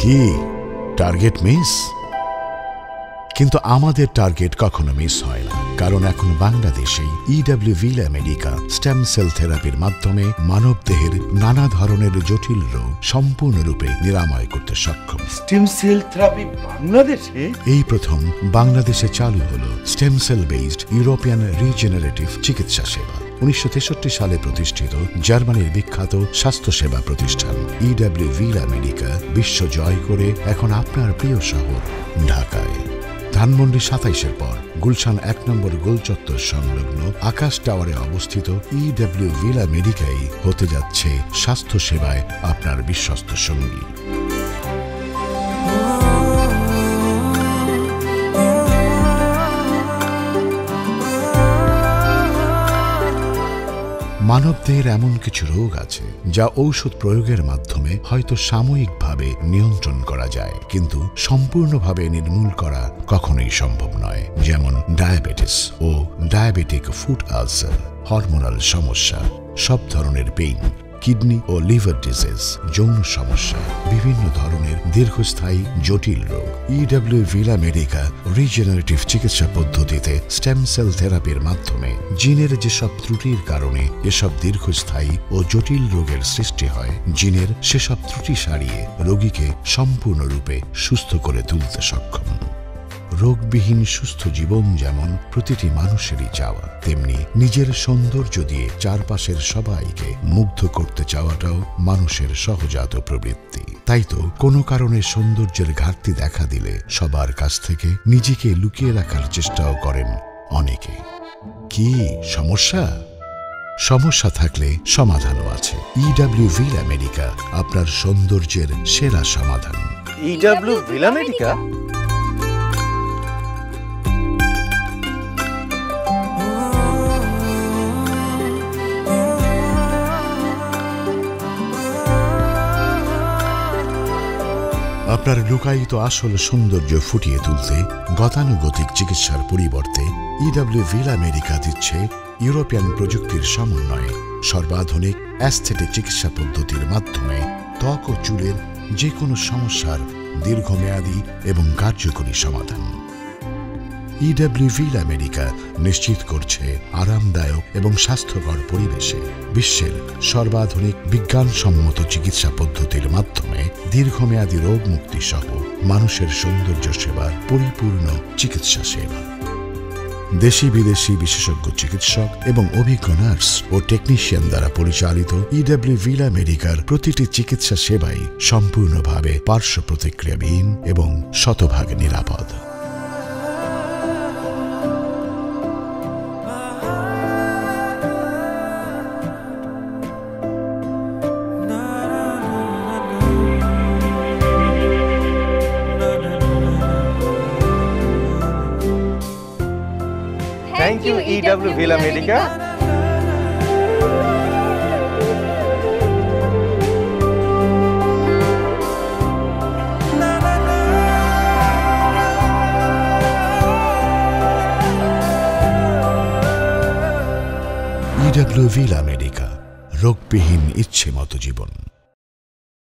কি target miss? কিন্তু আমাদের টার্গেট কখনো মিস হয় না, কারণ এখন বাংলাদেশে EW Villa Medica stem cell থেরাপির মাধ্যমে মানবদেহের নানা ধরনের জটিল রোগ সম্পূর্ণরূপে নিরাময় করতে সক্ষম। স্টেম সেল থেরাপি বাংলাদেশে এই প্রথম বাংলাদেশে চালু হলো stem cell based European regenerative চিকিৎসা সেবা। 1963 সালে প্রতিষ্ঠিত জার্মানির বিখ্যাত স্বাস্থ্যসেবা প্রতিষ্ঠান ইডব্লিউ ভিলা মেডিকা বিশ্ব জয় করে এখন আপনার প্রিয় শহর ঢাকায় ধানমন্ডি 27-এর পর গুলশান 1 নম্বর গোলচত্বর সংলগ্ন আকাশ টাওয়ারে অবস্থিত ইডব্লিউ ভিলা মেডিকাই হতে যাচ্ছে স্বাস্থ্যসেবায় আপনার বিশ্বস্ত সঙ্গী। মানবদেহের এমন কিছু রোগ আছে যা ঔষধ প্রয়োগের মাধ্যমে হয়তো সাময়িকভাবে নিয়ন্ত্রণ করা যায়, কিন্তু সম্পূর্ণভাবে নির্মূল করা কখনোই সম্ভব নয়। যেমন ডায়াবেটিস ও ডায়াবেটিক ফুট আলসার, হরমোনাল সমস্যা, সব ধরনের পেইন, কিডনি ও লিভার ডিজিজ, যৌন সমস্যা, বিভিন্ন ধরনের দীর্ঘস্থায়ী জটিল রোগ। ইডব্লিউ ভিলা মেডিকা রিজেনারেটিভ চিকিৎসা পদ্ধতিতে স্টেম সেল থেরাপির মাধ্যমে জিনের যেসব ত্রুটির কারণে এসব দীর্ঘস্থায়ী ও জটিল রোগের সৃষ্টি হয়, জিনের সেসব ত্রুটি সারিয়ে রোগীকে সম্পূর্ণরূপে সুস্থ করে তুলতে সক্ষম। রোগবিহীন সুস্থ জীবন যেমন প্রতিটি মানুষেরই চাওয়া, তেমনি নিজের সৌন্দর্য দিয়ে চারপাশের সবাইকে মুগ্ধ করতে চাওয়াটাও মানুষের সহজাত প্রবৃত্তি। তাই তো কোনো কারণে সৌন্দর্যের ঘাটতি দেখা দিলে সবার কাছ থেকে নিজেকে লুকিয়ে রাখার চেষ্টাও করেন অনেকে। কি সমস্যা? সমস্যা থাকলে সমাধানও আছে। ইডব্লিউ ভিলা মেডিকা আপনার সৌন্দর্যের সেরা সমাধান। ইডব্লিউ ভিলা মেডিকা আপনার লুকায়িত আসল সৌন্দর্য ফুটিয়ে তুলতে গতানুগতিক চিকিৎসার পরিবর্তে ইডব্লিউ ভিলা মেডিকা দিচ্ছে ইউরোপিয়ান প্রযুক্তির সমন্বয়ে সর্বাধুনিক অ্যাস্থেটিক চিকিৎসা পদ্ধতির মাধ্যমে ত্বক ও চুলের যে কোনো সমস্যার দীর্ঘমেয়াদী এবং কার্যকরী সমাধান। ইডব্লিউ ভিলা মেডিকা নিশ্চিত করছে আরামদায়ক এবং স্বাস্থ্যকর পরিবেশে বিশ্বের সর্বাধুনিক বিজ্ঞানসম্মত চিকিৎসা পদ্ধতির মাধ্যমে দীর্ঘমেয়াদী রোগ মুক্তি সহ মানুষের সৌন্দর্য সেবার পরিপূর্ণ চিকিৎসা সেবা। দেশি বিদেশি বিশেষজ্ঞ চিকিৎসক এবং অভিজ্ঞ নার্স ও টেকনিশিয়ান দ্বারা পরিচালিত ইডব্লিউ ভিলা মেডিকার প্রতিটি চিকিৎসা সেবাই সম্পূর্ণভাবে পার্শ্ব প্রতিক্রিয়াবিহীন এবং শতভাগ নিরাপদ। Thank you, EW Villa Medica. EW Villa Medica, রোগবিহীন ইচ্ছে মতো জীবন।